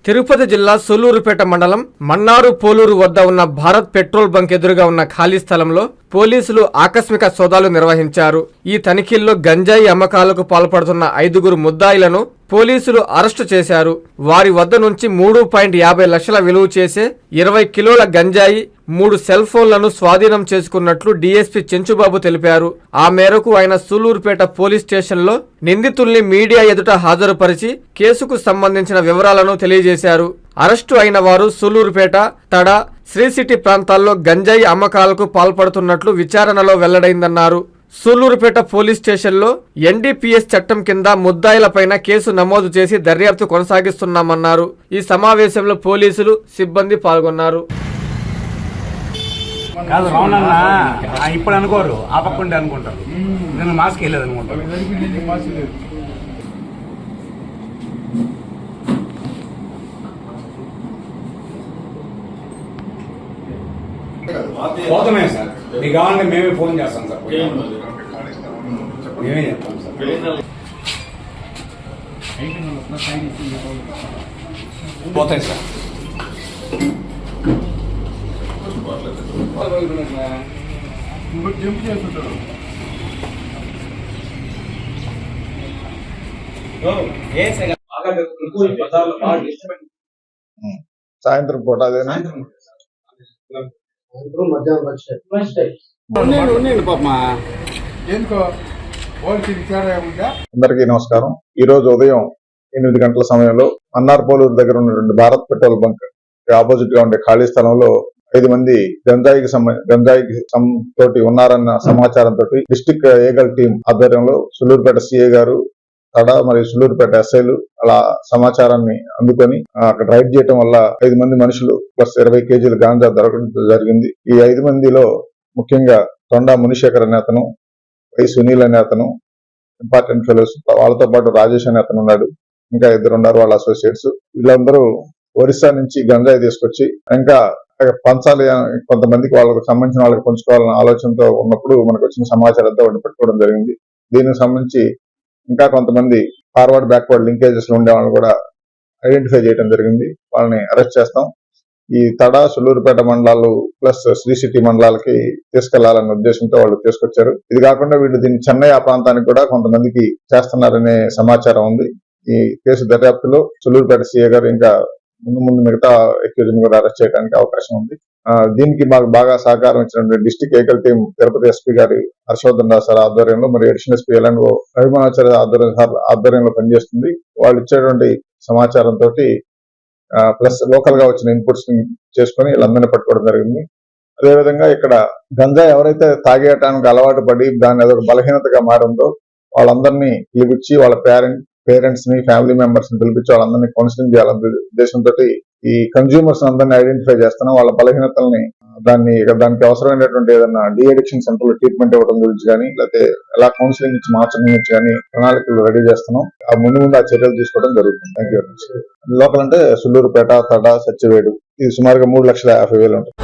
తిరుపతి జిల్లా సూళ్లూరుపేట మండలం మన్నారు పోలూరు వద్ద ఉన్న భారత్ పెట్రోల్ బంక్ ఎదురుగా ఉన్న ఖాళీ స్థలంలో పోలీసులు ఆకస్మిక సోదాలు నిర్వహించారు. ఈ తనిఖీల్లో గంజాయి అమ్మకాలకు పాల్పడుతున్న 5 ముద్దాయిలను పోలీసులు అరెస్టు చేశారు. వారి వద్ద నుంచి 3.50 లక్షల విలువ చేసే 20 కిలోల గంజాయి, 3 సెల్ ఫోన్లను స్వాధీనం చేసుకున్నట్లు డీఎస్పీ చెంచుబాబు తెలిపారు. ఆ మేరకు ఆయన సూళ్లూరుపేట పోలీస్ స్టేషన్లో నిందితుల్ని మీడియా ఎదుట హాజరుపరిచి కేసుకు సంబంధించిన వివరాలను తెలియజేశారు. అరెస్టు అయిన వారు సూళ్లూరుపేట, తడ, శ్రీ సిటీ ప్రాంతాల్లో గంజాయి అమ్మకాలకు పాల్పడుతున్నట్లు విచారణలో వెల్లడైందన్నారు. సూళ్లూరుపేట పోలీస్ స్టేషన్లో ఎన్డీపీఎస్ చట్టం కింద ముద్దాయిలపైన కేసు నమోదు చేసి దర్యాప్తు కొనసాగిస్తున్నామన్నారు. ఈ సమావేశంలో పోలీసులు, సిబ్బంది పాల్గొన్నారు. ఇప్పుడు అనుకోరు, ఆ పక్కుంటే అనుకుంటారు. నేను మాస్క్ వెళ్ళలేదు అనుకుంటాను. పోతున్నాయి సార్, మీకు కావాలంటే మేమే ఫోన్ చేస్తాం సార్, మేమే చెప్తాం సార్. పోతాయి సార్. సాయంత్రం పూట అదేనా అందరికీ నమస్కారం. ఈ రోజు ఉదయం 8 గంటల సమయంలో మన్నార్పోలూరు దగ్గర ఉన్నటువంటి భారత్ పెట్రోల్ బంక్ ఆపోజిట్ గా ఉండే ఖాళీ స్థలంలో 5 మంది గంజాయికి తోటి ఉన్నారన్న సమాచారంతో డిస్టిక్ ఏగల్ టీం ఆధ్వర్యంలో సూళ్లూరుపేట సిఐ గారు, తడ మరియు సూళ్లూరుపేట ఎస్ఐలు అలా సమాచారాన్ని అందుకొని అక్కడ రైడ్ చేయడం వల్ల 5 మంది మనుషులు ప్లస్ 20 కేజీల గాంజా దొరకడం జరిగింది. ఈ 5 మందిలో ముఖ్యంగా తొండా మునిశేఖర్ అనే అతను, వై సునీల్ అనే అతను ఇంపార్టెంట్ ఫెలోస్, వాళ్ళతో పాటు రాజేష్ అనే అతను ఉన్నాడు. ఇంకా 2 ఉన్నారు వాళ్ళ అసోసియేట్స్. వీళ్ళందరూ ఒరిస్సా నుంచి గంజాయి తీసుకొచ్చి ఇంకా పంచాలి, కొంతమందికి వాళ్ళకు సంబంధించిన వాళ్ళకి పంచుకోవాలన్న ఆలోచనతో ఉన్నప్పుడు మనకు వచ్చిన సమాచారంతో వాడిని పెట్టుకోవడం జరిగింది. దీనికి సంబంధించి ఇంకా కొంతమంది ఫార్వర్డ్ బ్యాక్వర్డ్ లింకేజెస్ లో ఉండే వాళ్ళని కూడా ఐడెంటిఫై చేయడం జరిగింది. వాళ్ళని అరెస్ట్ చేస్తాం. ఈ తడ, సూళ్లూరుపేట మండలాలు ప్లస్ శ్రీ సిటీ మండలాలకి తీసుకెళ్లాలన్న ఉద్దేశంతో వాళ్ళు తీసుకొచ్చారు. ఇది కాకుండా వీళ్ళు దీన్ని చెన్నై ఆ ప్రాంతానికి కూడా కొంతమందికి చేస్తున్నారనే సమాచారం ఉంది. ఈ కేసు దర్యాప్తులో సూళ్లూరుపేట సీఏ గారు ఇంకా ముందు మిగతా ఎక్యూజ్ని కూడా అరెస్ట్ చేయడానికి అవకాశం ఉంది. దీనికి మాకు బాగా సహకారం ఇచ్చినటువంటి డిస్టిక్ ఏకల్ టీం తిరుపతి ఎస్పీ గారి హర్షవర్ధన్ దాస్ సార్ ఆధ్వర్యంలో మరియు అడిషనల్ ఎస్పీ ఎల్ఎన్ఓ రవిమానాచార్య ఆధ్వర్యంలో పనిచేస్తుంది. వాళ్ళు ఇచ్చేటువంటి సమాచారంతో ప్లస్ లోకల్ గా వచ్చిన ఇన్పుట్స్ ని చేసుకుని వీళ్ళందరినీ పట్టుకోవడం జరిగింది. అదేవిధంగా ఇక్కడ గంజాయి ఎవరైతే తాగేయటానికి అలవాటు పడి దాన్ని అదొక బలహీనతగా మారిందో వాళ్ళందరినీ పిలిపించి వాళ్ళ పేరెంట్స్ ని, ఫ్యామిలీ మెంబర్స్ ని పిలిపించి వాళ్ళందరినీ కౌన్సిలింగ్ చేయాలనే ఉద్దేశంతో ఈ కన్స్యూమర్స్ అందరినీ ఐడెంటిఫై చేస్తున్నాం. వాళ్ళ బలహీనతల్ని దానికి అవసరమైనటువంటి ఏదైనా డి అడిక్షన్ సెంటర్ లో ట్రీట్మెంట్ ఇవ్వడం గురించి కానీ, లేకపోతే ఎలా కౌన్సిలింగ్ ఇచ్చి మార్చడం గురించి కానీ ప్రణాళికలు రెడీ చేస్తున్నాం. ఆ ముందు ఆ చర్యలు తీసుకోవడం జరుగుతుంది. Thank you. లోకల్ అంటే సూళ్లూరుపేట, తడ, సత్యవేడు ఇది సుమారుగా 3,50,000 ఉంటుంది.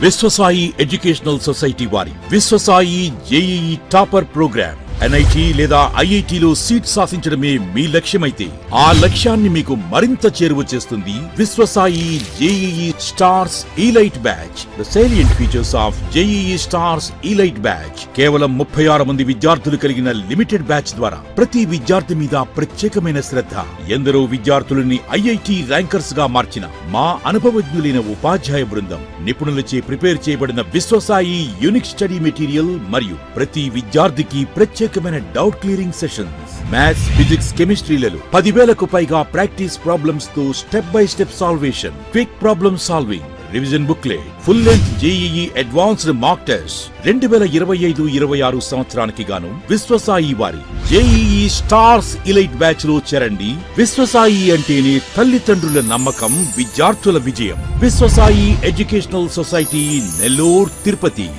విశ్వసాయి ఎడ్యుకేషనల్ సొసైటీ వారి Viswasai JEE topper program NIT లేదా ఐఐటిలో సీట్ సాధించడమే మీ లక్ష్యమైతే ఆ లక్ష్యాన్ని మీకు మరింత చేరువ చేస్తుంది Viswasai JEE stars elite batch. The salient features of JEE stars elite batch. కేవలం 36 మంది విద్యార్థులు కలిగిన లిమిటెడ్ బ్యాచ్ ద్వారా ప్రతి విద్యార్థి మీద ప్రత్యేకమైన శ్రద్ధ, ఎందరో విద్యార్థులని ఐఐటి ర్యాంకర్స్ గా మార్చిన మా అనుభవజ్ఞులైన ఉపాధ్యాయ బృందం, నిపుణులచే ప్రిపేర్ చేయబడిన విశ్వసాయి యూనిక్ స్టడీ మెటీరియల్ మరియు ప్రతి విద్యార్థికి ప్రత్యేకమైన doubt clearing sessions, maths, physics, కెమిస్ట్రీలలో 10,000కు పైగా ప్రాక్టీస్ ప్రాబ్లమ్స్ తో step by step solvation, quick problem solving, revision booklet, full length JEE advanced mock test. 2025-26 సంవత్సరానికి గాను విశ్వసాయి వారి జేఈఈ స్టార్స్ ఇలైట్ బ్యాచ్ లో చేరండి. విశ్వసాయి అంటేనే తల్లిదండ్రుల నమ్మకం, విద్యార్థుల విజయం. Viswasai educational society, Nellore, Tirupati.